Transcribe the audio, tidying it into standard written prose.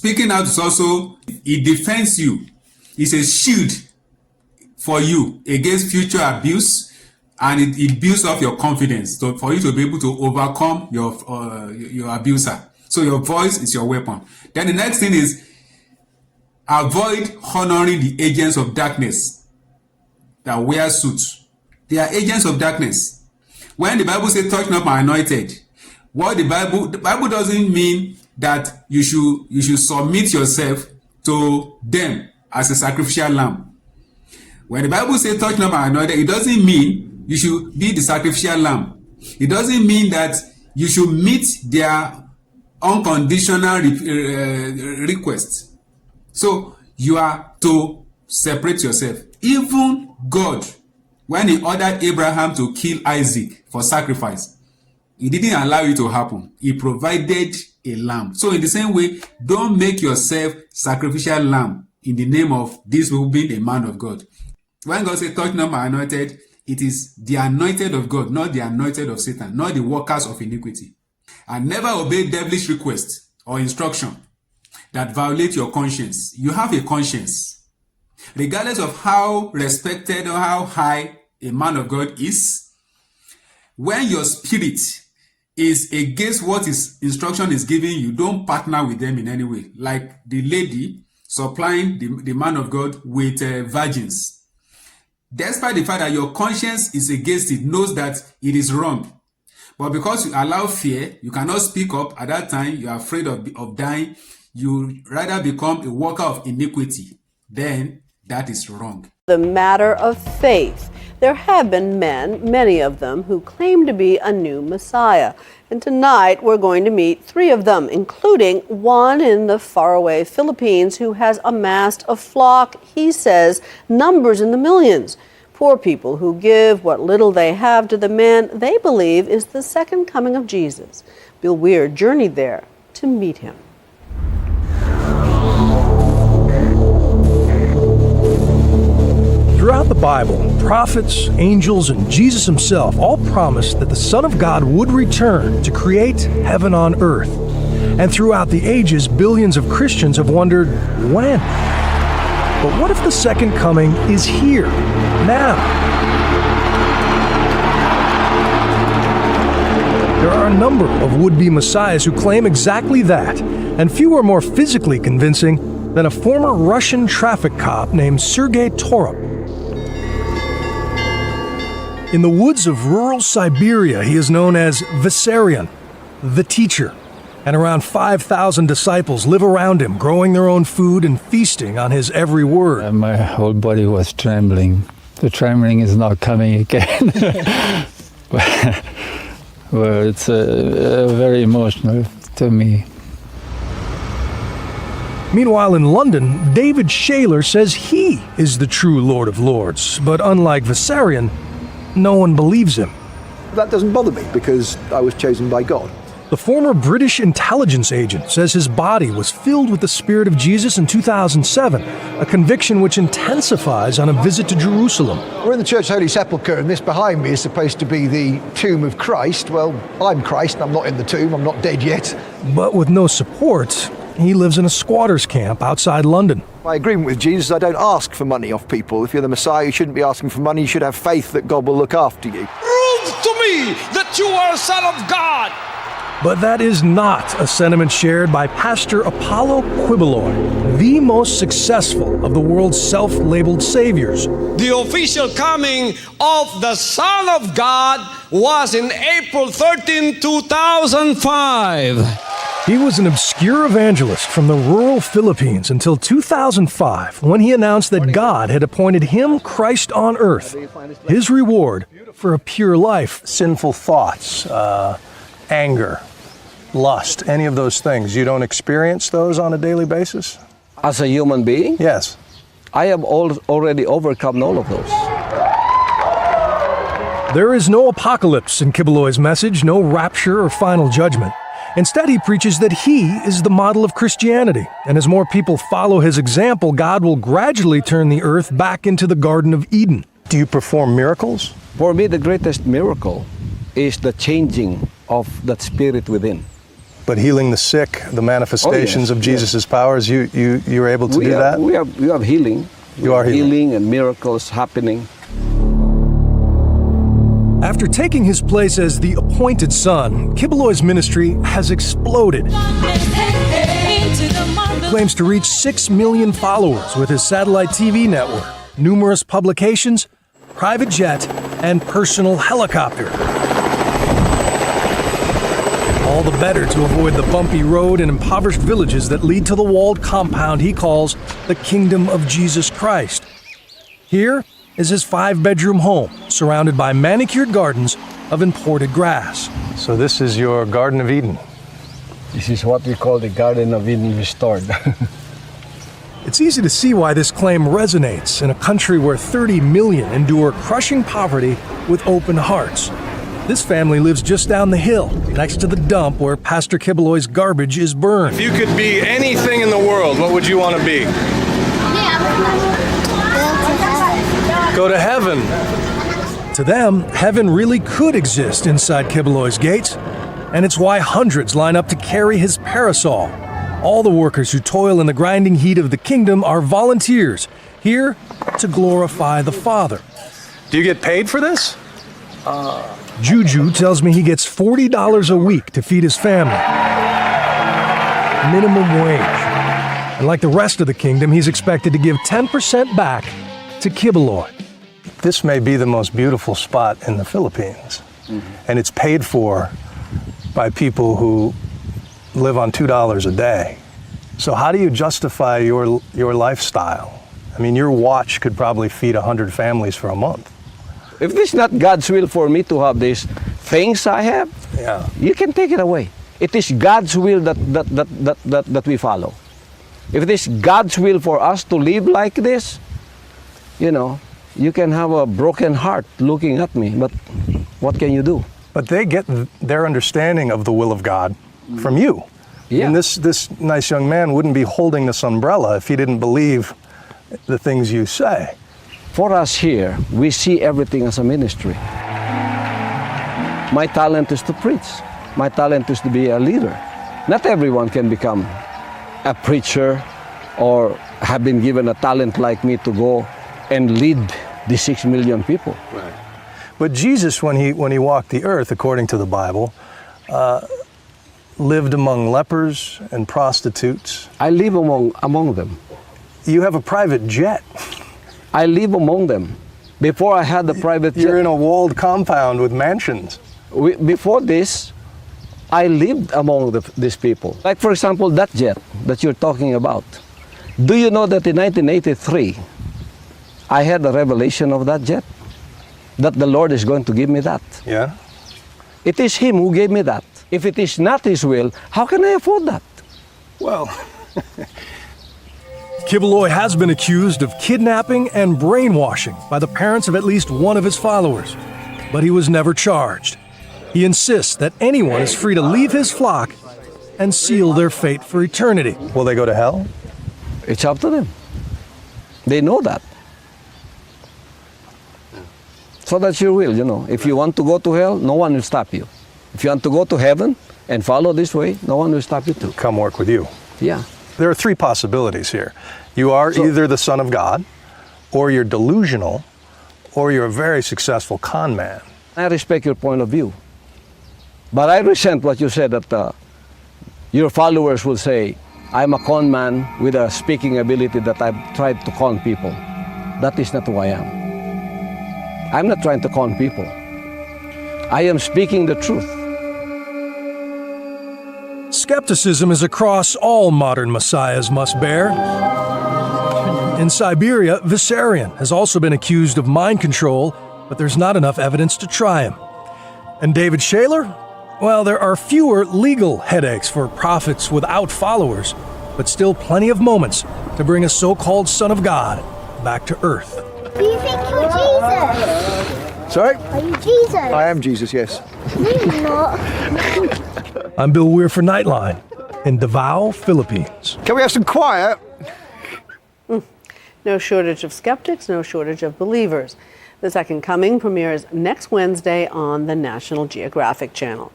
Speaking out is also, it defends you. It's a shield for you against future abuse, and it builds up your confidence for you to be able to overcome your abuser. So your voice is your weapon. Then the next thing is, avoid honoring the agents of darkness that wear suits. They are agents of darkness. When the Bible says, touch not my anointed, the Bible doesn't mean that you should submit yourself to them as a sacrificial lamb. When the Bible says, touch not my anointed, it doesn't mean you should be the sacrificial lamb. It doesn't mean that you should meet their unconditional request. So you are to separate yourself. Even God, when he ordered Abraham to kill Isaac for sacrifice, he didn't allow it to happen. He provided a lamb. So in the same way, don't make yourself sacrificial lamb in the name of this will be a man of God. When God says, touch not my anointed, it is the anointed of God, not the anointed of Satan, not the workers of iniquity. And never obey devilish requests or instruction that violate your conscience. You have a conscience. Regardless of how respected or how high a man of God is, when your spirit is against what his instruction is giving you, don't partner with them in any way. Like the lady supplying the man of God with virgins. Despite the fact that your conscience is against it, knows that it is wrong. But because you allow fear, you cannot speak up. At that time, you are afraid of dying. You rather become a worker of iniquity. Then that is wrong. The matter of faith. There have been men, many of them, who claim to be a new Messiah. And tonight we're going to meet 3 of them, including one in the faraway Philippines who has amassed a flock, he says, numbers in the millions. Poor people who give what little they have to the man they believe is the second coming of Jesus. Bill Weir journeyed there to meet him. Throughout the Bible, prophets, angels, and Jesus himself all promised that the Son of God would return to create heaven on earth. And throughout the ages, billions of Christians have wondered, when? But what if the second coming is here, now? There are a number of would-be messiahs who claim exactly that, and few are more physically convincing than a former Russian traffic cop named Sergei Torop. In the woods of rural Siberia, he is known as Vissarion, the teacher, and around 5,000 disciples live around him, growing their own food and feasting on his every word. My whole body was trembling. The trembling is not coming again. Well, it's very emotional to me. Meanwhile, in London, David Shaler says he is the true Lord of Lords, but unlike Vissarion, no one believes him. That doesn't bother me because I was chosen by God. The former British intelligence agent says his body was filled with the Spirit of Jesus in 2007, a conviction which intensifies on a visit to Jerusalem. We're in the Church Holy Sepulchre, and this behind me is supposed to be the tomb of Christ. Well, I'm Christ, I'm not in the tomb, I'm not dead yet. But with no support, he lives in a squatter's camp outside London. My agreement with Jesus, I don't ask for money off people. If you're the Messiah, you shouldn't be asking for money. You should have faith that God will look after you. Prove to me that you are a son of God. But that is not a sentiment shared by Pastor Apollo Quiboloy, the most successful of the world's self-labeled saviors. The official coming of the Son of God was in April 13, 2005. He was an obscure evangelist from the rural Philippines until 2005, when he announced that God had appointed him Christ on earth, his reward for a pure life. Sinful thoughts, anger, lust, any of those things, you don't experience those on a daily basis? As a human being? Yes. I have already overcome all of those. There is no apocalypse in Quiboloy's message, no rapture or final judgment. Instead, he preaches that he is the model of Christianity, and as more people follow his example, God will gradually turn the earth back into the Garden of Eden. Do you perform miracles? For me, the greatest miracle is the changing of that spirit within. But healing the sick, the manifestations of Jesus' powers, you're able to do that? We have healing. You are healing. And miracles happening. After taking his place as the appointed son, Kibeloy's ministry has exploded. He claims to reach 6 million followers with his satellite TV network, numerous publications, private jet, and personal helicopter. All the better to avoid the bumpy road and impoverished villages that lead to the walled compound he calls the Kingdom of Jesus Christ. Here is his 5-bedroom home, surrounded by manicured gardens of imported grass. So this is your Garden of Eden. This is what we call the Garden of Eden restored. It's easy to see why this claim resonates in a country where 30 million endure crushing poverty with open hearts. This family lives just down the hill, next to the dump where Pastor Kibeloy's garbage is burned. If you could be anything in the world, what would you want to be? Go to heaven. To them, heaven really could exist inside Kibeloy's gates, and it's why hundreds line up to carry his parasol. All the workers who toil in the grinding heat of the kingdom are volunteers, here to glorify the Father. Do you get paid for this? Juju tells me he gets $40 a week to feed his family. Minimum wage. And like the rest of the kingdom, he's expected to give 10% back to Kibeloy. This may be the most beautiful spot in the Philippines, and it's paid for by people who live on $2 a day. So how do you justify your lifestyle? I mean, your watch could probably feed 100 families for a month. If it's not God's will for me to have these things I have, you can take it away. It is God's will that we follow. If it is God's will for us to live like this, you can have a broken heart looking at me, but what can you do? But they get their understanding of the will of God from you. Yeah. And this nice young man wouldn't be holding this umbrella if he didn't believe the things you say. For us here, we see everything as a ministry. My talent is to preach. My talent is to be a leader. Not everyone can become a preacher or have been given a talent like me to go and lead the 6 million people. Right. But Jesus, when he walked the earth, according to the Bible, lived among lepers and prostitutes. I live among them. You have a private jet. I live among them. Before I had the private jet. You're in a walled compound with mansions. Before this, I lived among these people. Like, for example, that jet that you're talking about. Do you know that in 1983, I had a revelation of that jet? That the Lord is going to give me that. Yeah? It is Him who gave me that. If it is not His will, how can I afford that? Well... Kibeloy has been accused of kidnapping and brainwashing by the parents of at least one of his followers, but he was never charged. He insists that anyone is free to leave his flock and seal their fate for eternity. Will they go to hell? It's up to them. They know that. So that's your will, If you want to go to hell, no one will stop you. If you want to go to heaven and follow this way, no one will stop you too. Come work with you. Yeah. There are 3 possibilities here. You are either the Son of God, or you're delusional, or you're a very successful con man. I respect your point of view. But I resent what you said that your followers will say, I'm a con man with a speaking ability that I've tried to con people. That is not who I am. I'm not trying to con people. I am speaking the truth. Skepticism is a cross all modern messiahs must bear. In Siberia, Vissarion has also been accused of mind control, but there's not enough evidence to try him. And David Shaler? Well, there are fewer legal headaches for prophets without followers, but still plenty of moments to bring a so-called Son of God back to earth. Do you think you're Jesus? Sorry? Are you Jesus? I am Jesus, yes. No, you're not. I'm Bill Weir for Nightline in Davao, Philippines. Can we have some quiet? No shortage of skeptics, no shortage of believers. The Second Coming premieres next Wednesday on the National Geographic Channel.